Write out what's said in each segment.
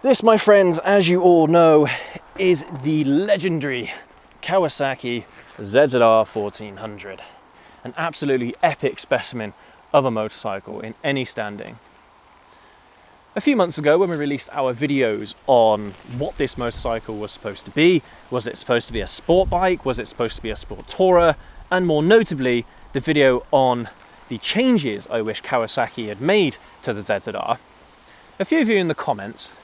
This, my friends, as you all know, is the legendary Kawasaki ZZR1400. An absolutely epic specimen of a motorcycle in any standing. A few months ago, when we released our videos on what this motorcycle was supposed to be, was it supposed to be a sport bike, was it supposed to be a sport tourer, and more notably, the video on the changes I wish Kawasaki had made to the ZZR, a few of you in the comments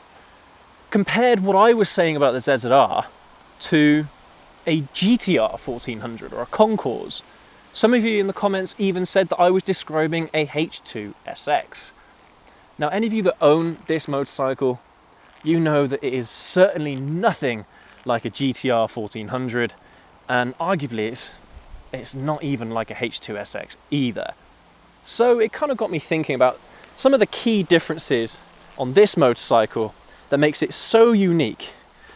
compared what I was saying about the ZZR to a GTR 1400 or a Concours. Some of you in the comments even said that I was describing a H2 SX. Now, any of you that own this motorcycle, you know that it is certainly nothing like a GTR 1400, and arguably it's not even like a H2 SX either. So it kind of got me thinking about some of the key differences on this motorcycle that makes it so unique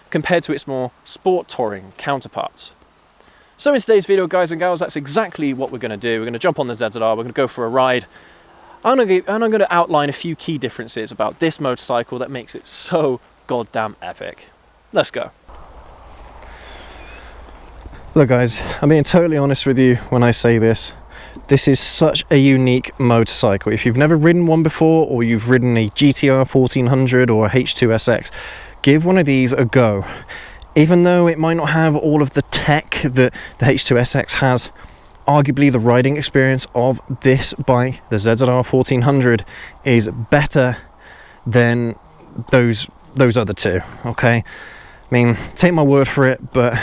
compared to its more sport touring counterparts. So in today's video, guys and gals, that's exactly what we're going to do. We're going to jump on the ZZR, we're going to go for a ride, and I'm going to outline a few key differences about this motorcycle that makes it so goddamn epic. Let's go. Look guys, I'm being totally honest with you when I say this. This is such a unique motorcycle. If you've never ridden one before, or you've ridden a GTR 1400 or a H2 SX, give one of these a go. Even though it might not have all of the tech that the H2 SX has, arguably the riding experience of this bike, the ZZR 1400, is better than those other two, okay? I mean, take my word for it, but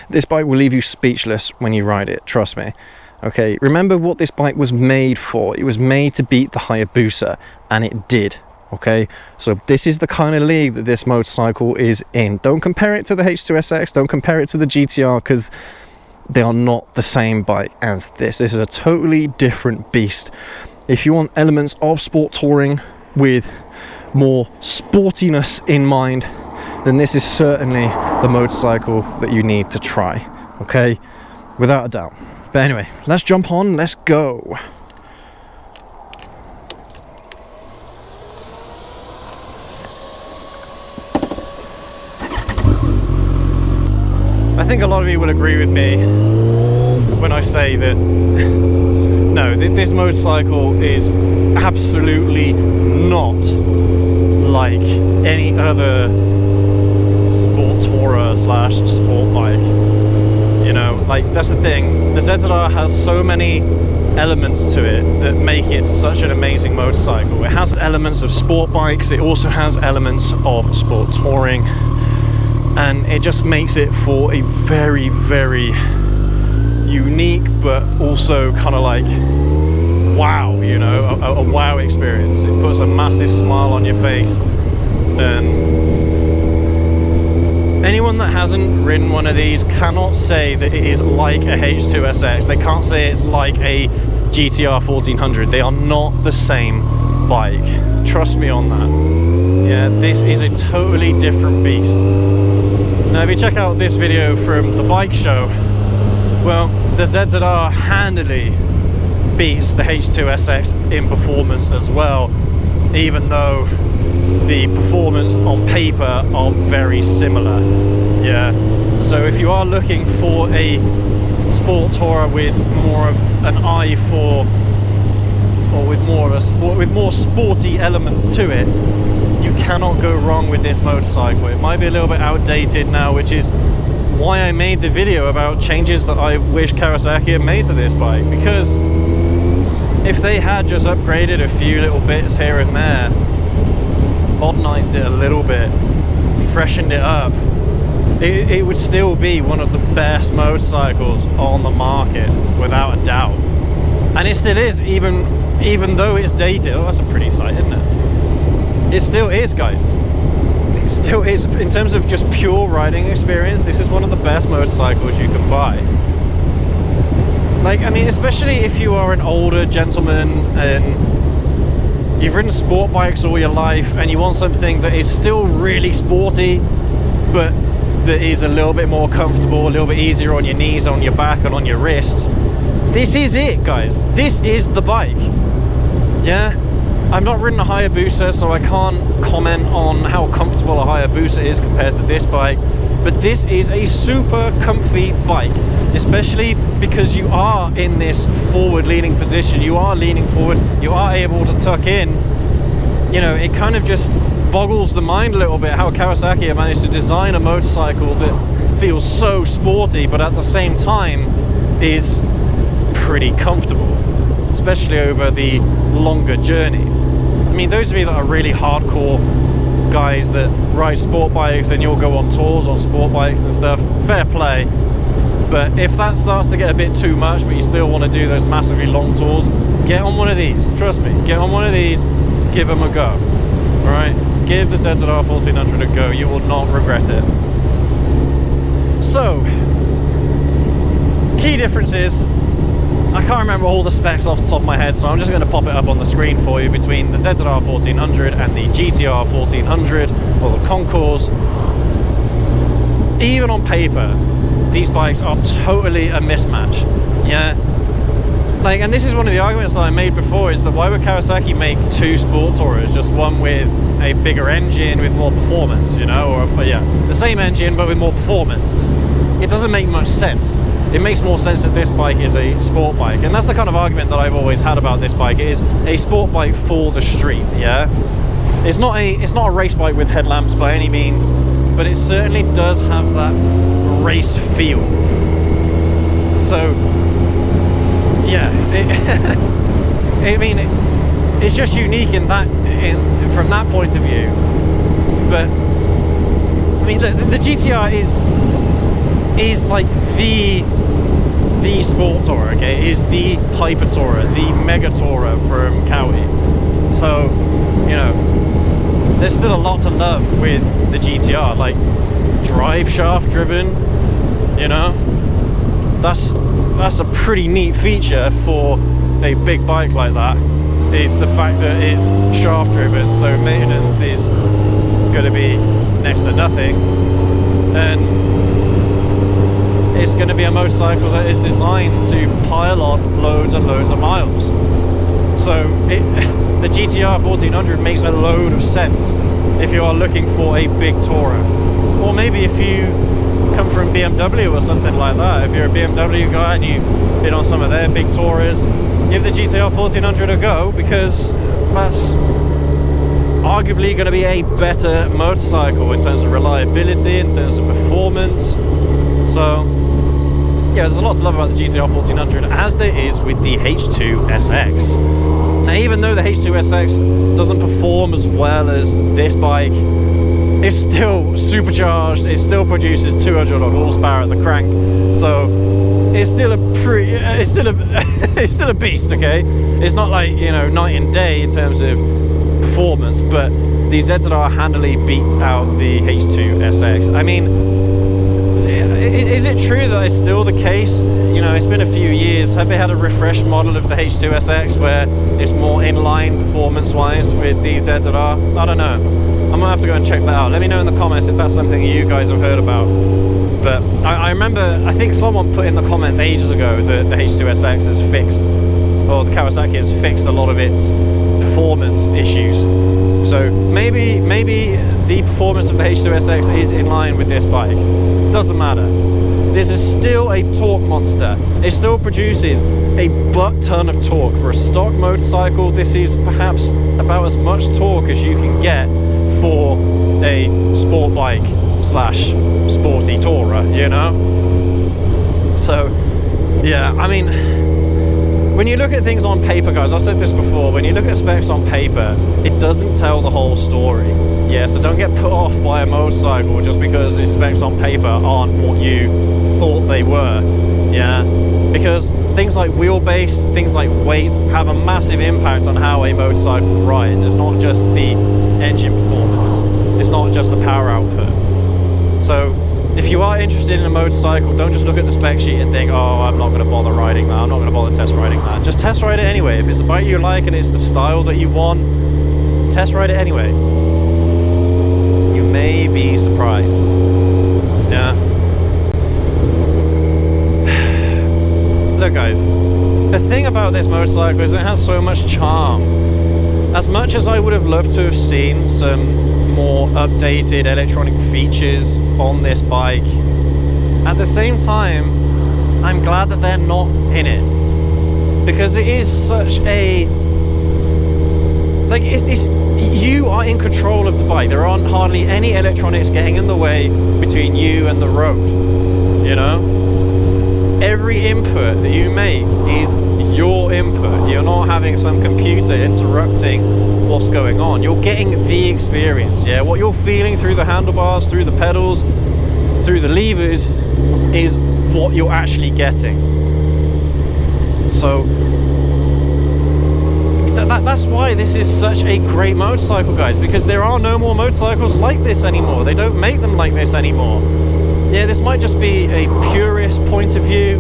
this bike will leave you speechless when you ride it, trust me. Okay, remember what this bike was made for. It was made to beat the Hayabusa, and it did. Okay, so this is the kind of league that this motorcycle is in. Don't compare it to the H2 SX, don't compare it to the GTR, because they are not the same bike as this. This is a totally different beast. If you want elements of sport touring with more sportiness in mind, then this is certainly the motorcycle that you need to try, okay, without a doubt. But anyway, let's jump on, let's go. I think a lot of you will agree with me when I say that no, this motorcycle is absolutely not like any other sport tourer slash sport bike. You know, like, that's the thing. The ZZR has so many elements to it that make it such an amazing motorcycle. It has elements of sport bikes, it also has elements of sport touring, and it just makes it for a very, very unique but also kind of like wow, you know, a wow experience. It puts a massive smile on your face, and anyone that hasn't ridden one of these cannot say that it is like a H2 SX. They can't say it's like a GTR 1400. They are not the same bike. Trust me on that. Yeah, this is a totally different beast. Now, if you check out this video from the bike show, well, the ZZR handily beats the H2 SX in performance as well, even though the performance on paper are very similar. Yeah, so if you are looking for a sport tourer with more of an eye for, or with more sporty elements to it, you cannot go wrong with this motorcycle. It might be a little bit outdated now, which is why I made the video about changes that I wish Kawasaki had made to this bike, because if they had just upgraded a few little bits here and there, modernized it a little bit, freshened it up, it would still be one of the best motorcycles on the market, without a doubt. And it still is, even though it's dated. Oh, that's a pretty sight, isn't it? It still is, guys. It still is. In terms of just pure riding experience, this is one of the best motorcycles you can buy. Like, I mean, especially if you are an older gentleman and you've ridden sport bikes all your life and you want something that is still really sporty, but that is a little bit more comfortable, a little bit easier on your knees, on your back, and on your wrist. This is it, guys. This is the bike. Yeah? I've not ridden a Hayabusa, so I can't comment on how comfortable a Hayabusa is compared to this bike, but this is a super comfy bike, especially because you are in this forward-leaning position. You are leaning forward, you are able to tuck in. You know, it kind of just boggles the mind a little bit how Kawasaki have managed to design a motorcycle that feels so sporty, but at the same time is pretty comfortable, especially over the longer journeys. I mean, those of you that are really hardcore guys that ride sport bikes and you'll go on tours on sport bikes and stuff, fair play. But if that starts to get a bit too much, but you still want to do those massively long tours, get on one of these. Trust me, get on one of these, give them a go. All right, give the ZZR1400 a go. You will not regret it. So, key differences. I can't remember all the specs off the top of my head, so I'm just going to pop it up on the screen for you between the ZZR1400 and the GTR1400, or the Concours. Even on paper, these bikes are totally a mismatch. Yeah, like, and this is one of the arguments that I made before, is that why would Kawasaki make two sport tourers, just one with a bigger engine with more performance, you know, or yeah, the same engine but with more performance. It doesn't make much sense. It makes more sense that this bike is a sport bike, and that's the kind of argument that I've always had about this bike. It is a sport bike for the street. Yeah, it's not a race bike with headlamps by any means, but it certainly does have that race feel. So yeah, I mean, it's just unique from that point of view. But I mean, the GTR is like the sport tourer, okay? It is the hyper tourer, the mega tourer from Kawi. So, you know, there's still a lot to love with the GTR, like drive shaft driven, you know? That's a pretty neat feature for a big bike like that, is the fact that it's shaft driven, so maintenance is going to be next to nothing, and it's going to be a motorcycle that is designed to pile on loads and loads of miles. So the GTR 1400 makes a load of sense if you are looking for a big tourer, or maybe if you come from BMW or something like that. If you're a BMW guy and you've been on some of their big tourers, give the GTR 1400 a go, because that's arguably going to be a better motorcycle in terms of reliability, in terms of performance. So yeah, there's a lot to love about the GTR 1400, as there is with the H2SX. Now, even though the H2SX doesn't perform as well as this bike, it's still supercharged, it still produces 200 odd horsepower at the crank, so it's still it's still a beast, okay? It's not like, you know, night and day in terms of performance, but the ZZR handily beats out the H2SX. I mean, is it true that it's still the case? You know, it's been a few years. Have they had a refreshed model of the H2SX where it's more in line performance-wise with the ZZR? I don't know. I'm gonna have to go and check that out. Let me know in the comments if that's something you guys have heard about. But I remember, I think someone put in the comments ages ago that the H2SX has fixed, or the Kawasaki has fixed a lot of its performance issues. So maybe the performance of the H2SX is in line with this bike. Doesn't matter. This is still a torque monster. It still produces a butt ton of torque. For a stock motorcycle, this is perhaps about as much torque as you can get for a sport bike slash sporty tourer, you know? So yeah, I mean, when you look at things on paper, guys, I've said this before, when you look at specs on paper, it doesn't tell the whole story. Yeah, so don't get put off by a motorcycle just because its specs on paper aren't what you thought they were. Yeah, because things like wheelbase, things like weight have a massive impact on how a motorcycle rides. It's not just the engine performance, it's not just the power output. So if you are interested in a motorcycle, don't just look at the spec sheet and think, oh, I'm not going to bother riding that, I'm not going to bother test riding that. Just test ride it anyway. If it's a bike you like and it's the style that you want, test ride it anyway. You may be surprised. Yeah. Look, guys, the thing about this motorcycle is it has so much charm. as much as I would have loved to have seen some more updated electronic features on this bike, at the same time, I'm glad that they're not in it, because it is such a, like, it's you are in control of the bike. There aren't hardly any electronics getting in the way between you and the road, you know? Every input that you make is your input. You're not having some computer interrupting what's going on. You're getting the experience, yeah? What you're feeling through the handlebars, through the pedals, through the levers is what you're actually getting. So that's why this is such a great motorcycle, guys, because there are no more motorcycles like this anymore. They don't make them like this anymore. Yeah, this might just be a purist point of view,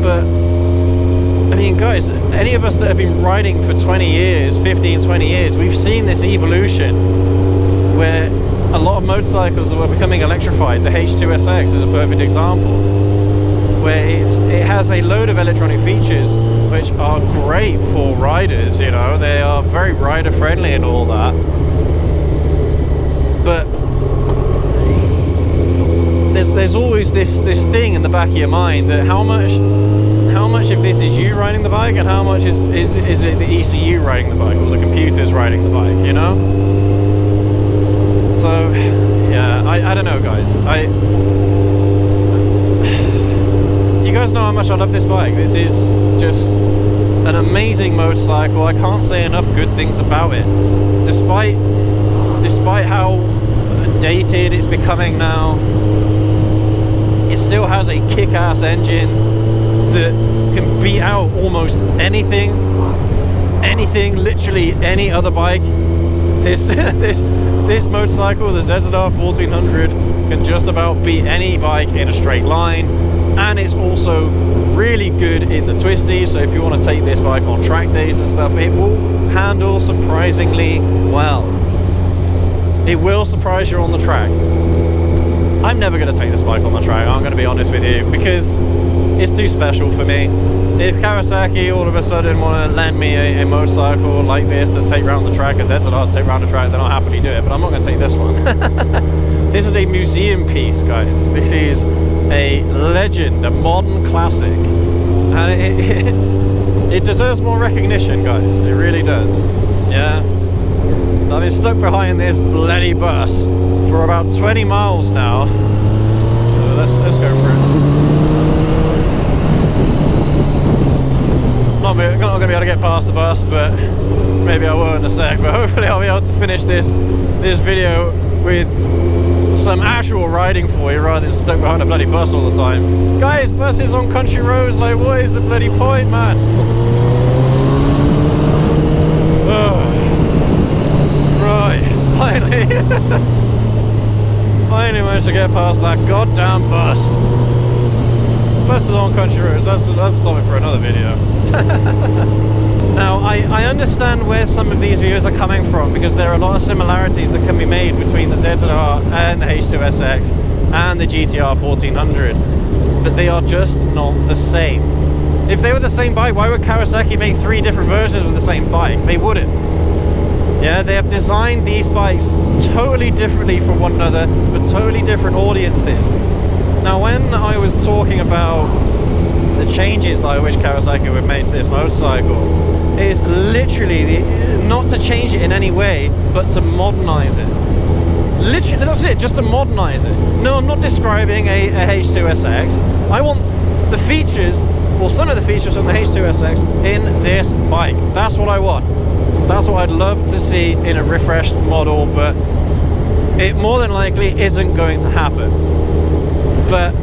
but I mean, guys, any of us that have been riding for 20 years, 15, 20 years, we've seen this evolution where a lot of motorcycles are becoming electrified. The H2SX is a perfect example, where it has a load of electronic features which are great for riders, you know, they are very rider friendly and all that. But there's always this thing in the back of your mind that how much of this is you riding the bike and how much is it the ECU riding the bike or the computer's riding the bike, you know? So yeah, I don't know, guys. You guys know how much I love this bike. This is just an amazing motorcycle. I can't say enough good things about it. Despite how dated it's becoming now, it still has a kick-ass engine that can beat out almost anything, literally any other bike. This motorcycle, the ZZR1400, can just about beat any bike in a straight line, and it's also really good in the twisties. So if you want to take this bike on track days and stuff, it will handle surprisingly well. It will surprise you on the track. I'm never going to take this bike on the track, I'm going to be honest with you, because it's too special for me. If Kawasaki all of a sudden want to lend me a motorcycle like this to take around the track, as ZZR to take around the track, then I'll happily do it, but I'm not going to take this one. This is a museum piece, guys. This is a legend, a modern classic, and it deserves more recognition, guys. It really does. Yeah, I've been stuck behind this bloody bus for about 20 miles now. So let's go for it. Not going to be able to get past the bus, but maybe I will in a sec. But hopefully I'll be able to finish this video with some actual riding for you rather than stuck behind a bloody bus all the time. Guys, buses on country roads, like, what is the bloody point, man? Right, finally. Finally managed to get past that goddamn bus. Buses on country roads, that's a topic for another video. Now, I understand where some of these videos are coming from, because there are a lot of similarities that can be made between the ZZR and the H2SX and the GTR1400, but they are just not the same. If they were the same bike, why would Kawasaki make 3 different versions of the same bike? They wouldn't. Yeah, they have designed these bikes totally differently from one another, for totally different audiences. Now, when I was talking about the changes that I wish Kawasaki would make to this motorcycle, is literally not to change it in any way, but to modernize it. Literally, that's it, just to modernize it. No, I'm not describing a H2SX. I want the features, well, some of the features from the H2SX in this bike. That's what I want. That's what I'd love to see in a refreshed model, but it more than likely isn't going to happen. But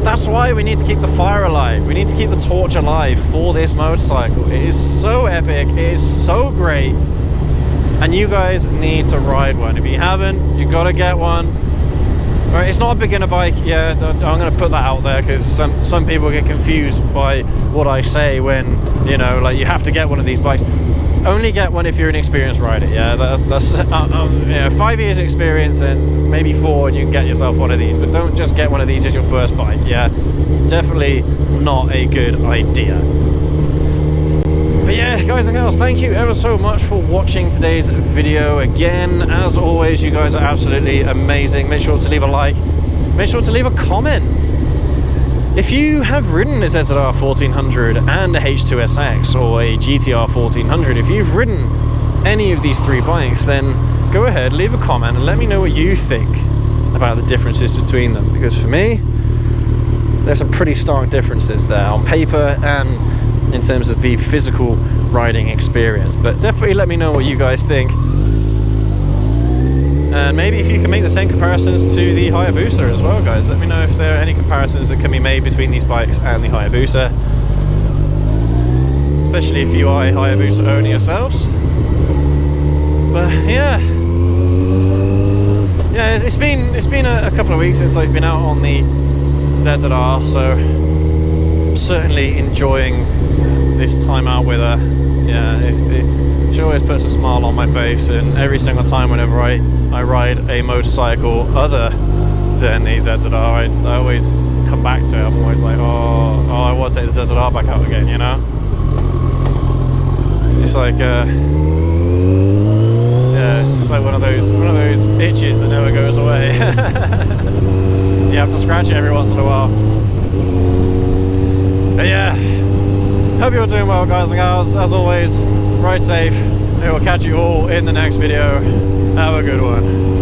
that's why we need to keep the fire alive. We need to keep the torch alive for this motorcycle. It is so epic, it is so great, and you guys need to ride one. If you haven't, you gotta get one. Right, it's not a beginner bike. Yeah, I'm gonna put that out there, because some people get confused by what I say when, you know, like, you have to get one of these bikes. Only get one if you're an experienced rider. Yeah, that's you know, 5 years experience and maybe 4, and you can get yourself one of these. But don't just get one of these as your first bike. Yeah, definitely not a good idea. But yeah, guys and gals, thank you ever so much for watching today's video. Again, as always, you guys are absolutely amazing. Make sure to leave a like, make sure to leave a comment. If you have ridden a ZZR1400 and a H2SX or a GTR1400, if you've ridden any of these three bikes, then go ahead, leave a comment and let me know what you think about the differences between them, because for me there's some pretty stark differences there on paper and in terms of the physical riding experience. But definitely let me know what you guys think, and maybe if you can make the same comparisons to the Hayabusa as well, guys. Let me know if there are any comparisons that can be made between these bikes and the Hayabusa, especially if you are a Hayabusa owner yourselves. But yeah, it's been a couple of weeks since I've been out on the ZZR, so I'm certainly enjoying this time out with her. Yeah, she always puts a smile on my face, and every single time whenever I ride a motorcycle other than a ZZR, I always come back to it. I'm always like, oh, I want to take the ZZR back out again, you know? It's like it's like one of those itches that never goes away. You have to scratch it every once in a while. But yeah, hope you're doing well, guys and gals. As always, ride safe. I will catch you all in the next video. Have a good one.